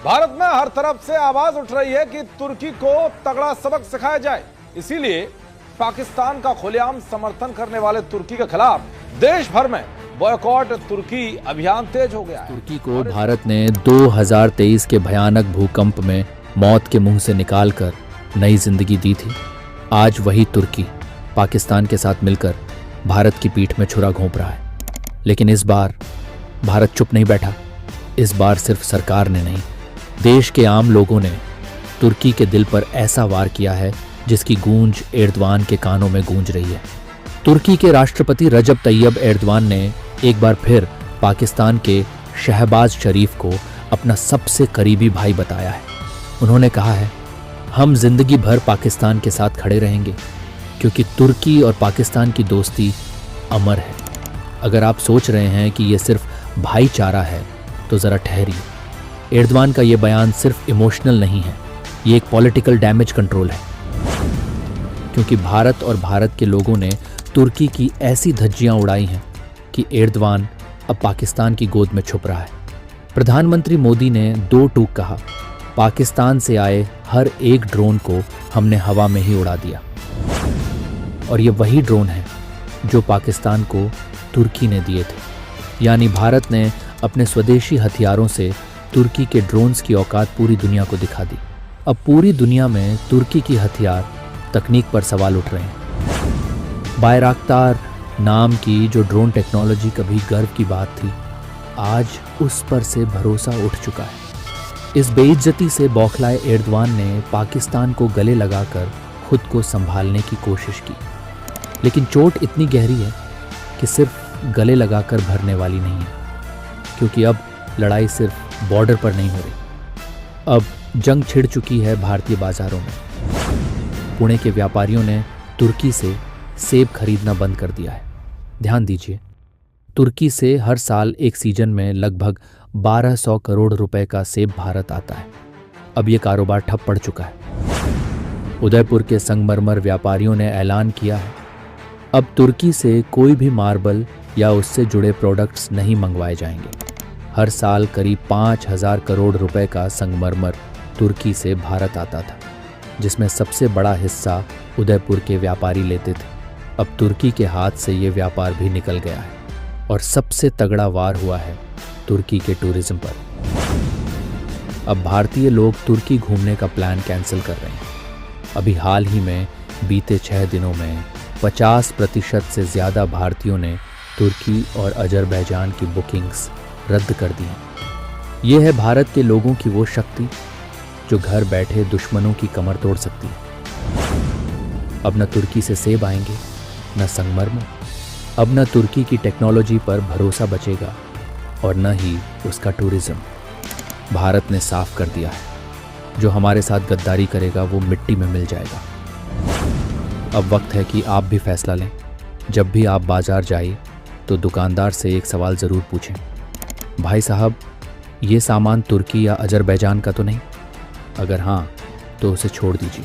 भारत में हर तरफ से आवाज उठ रही है कि तुर्की को तगड़ा सबक सिखाया जाए। इसीलिए पाकिस्तान का खुलेआम समर्थन करने वाले तुर्की के खिलाफ देश भर में बॉयकॉट तुर्की अभियान तेज हो गया है। तुर्की को भारत ने 2023 के भयानक भूकंप में मौत के मुंह से निकालकर नई जिंदगी दी थी। आज वही तुर्की पाकिस्तान के साथ मिलकर भारत की पीठ में छुरा घोंप रहा है। लेकिन इस बार भारत चुप नहीं बैठा। इस बार सिर्फ सरकार ने नहीं, देश के आम लोगों ने तुर्की के दिल पर ऐसा वार किया है जिसकी गूंज एर्दवान के कानों में गूंज रही है। तुर्की के राष्ट्रपति रजब तैयब एर्दवान ने एक बार फिर पाकिस्तान के शहबाज शरीफ को अपना सबसे करीबी भाई बताया है। उन्होंने कहा है, हम जिंदगी भर पाकिस्तान के साथ खड़े रहेंगे क्योंकि तुर्की और पाकिस्तान की दोस्ती अमर है। अगर आप सोच रहे हैं कि ये सिर्फ भाईचारा है तो ज़रा ठहरिए। एर्दवान का ये बयान सिर्फ इमोशनल नहीं है, ये एक पॉलिटिकल डैमेज कंट्रोल है। क्योंकि भारत और भारत के लोगों ने तुर्की की ऐसी धज्जियां उड़ाई हैं कि एर्दवान अब पाकिस्तान की गोद में छुप रहा है। प्रधानमंत्री मोदी ने दो टूक कहा, पाकिस्तान से आए हर एक ड्रोन को हमने हवा में ही उड़ा दिया। और ये वही ड्रोन है जो पाकिस्तान को तुर्की ने दिए थे। यानी भारत ने अपने स्वदेशी हथियारों से तुर्की के ड्रोन्स की औकात पूरी दुनिया को दिखा दी। अब पूरी दुनिया में तुर्की की हथियार तकनीक पर सवाल उठ रहे हैं। बायराक्तार नाम की जो ड्रोन टेक्नोलॉजी कभी गर्व की बात थी, आज उस पर से भरोसा उठ चुका है। इस बेइज्जती से बौखलाए एर्दवान ने पाकिस्तान को गले लगाकर खुद को संभालने की कोशिश की। लेकिन चोट इतनी गहरी है कि सिर्फ गले लगाकर भरने वाली नहीं है। क्योंकि अब लड़ाई सिर्फ बॉर्डर पर नहीं हो रही, अब जंग छिड़ चुकी है भारतीय बाजारों में। पुणे के व्यापारियों ने तुर्की से सेब खरीदना बंद कर दिया है। ध्यान दीजिए, तुर्की से हर साल एक सीजन में लगभग 1200 करोड़ रुपए का सेब भारत आता है। अब ये कारोबार ठप पड़ चुका है। उदयपुर के संगमरमर व्यापारियों ने ऐलान किया है, अब तुर्की से कोई भी मार्बल या उससे जुड़े प्रोडक्ट्स नहीं मंगवाए जाएंगे। हर साल करीब 5000 करोड़ रुपए का संगमरमर तुर्की से भारत आता था, जिसमें सबसे बड़ा हिस्सा उदयपुर के व्यापारी लेते थे। अब तुर्की के हाथ से ये व्यापार भी निकल गया है और सबसे तगड़ा वार हुआ है तुर्की के टूरिज्म पर। अब भारतीय लोग तुर्की घूमने का प्लान कैंसिल कर रहे हैं। अभी हाल ही में बीते 6 दिनों में 50% से ज़्यादा भारतीयों ने तुर्की और अजरबैजान की बुकिंग्स रद्द कर दी हैं। ये है भारत के लोगों की वो शक्ति जो घर बैठे दुश्मनों की कमर तोड़ सकती है। अब न तुर्की से सेब आएंगे, न संगमरमर। अब न तुर्की की टेक्नोलॉजी पर भरोसा बचेगा और न ही उसका टूरिज्म। भारत ने साफ कर दिया है, जो हमारे साथ गद्दारी करेगा वो मिट्टी में मिल जाएगा। अब वक्त है कि आप भी फैसला लें। जब भी आप बाजार जाइए तो दुकानदार से एक सवाल ज़रूर पूछें, भाई साहब ये सामान तुर्की या अजरबैजान का तो नहीं? अगर हाँ तो उसे छोड़ दीजिए।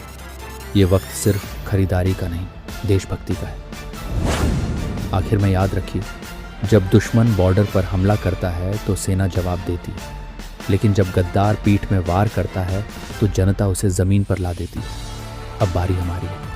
ये वक्त सिर्फ खरीदारी का नहीं, देशभक्ति का है। आखिर में याद रखिए, जब दुश्मन बॉर्डर पर हमला करता है तो सेना जवाब देती है, लेकिन जब गद्दार पीठ में वार करता है तो जनता उसे ज़मीन पर ला देती है। अब बारी हमारी है।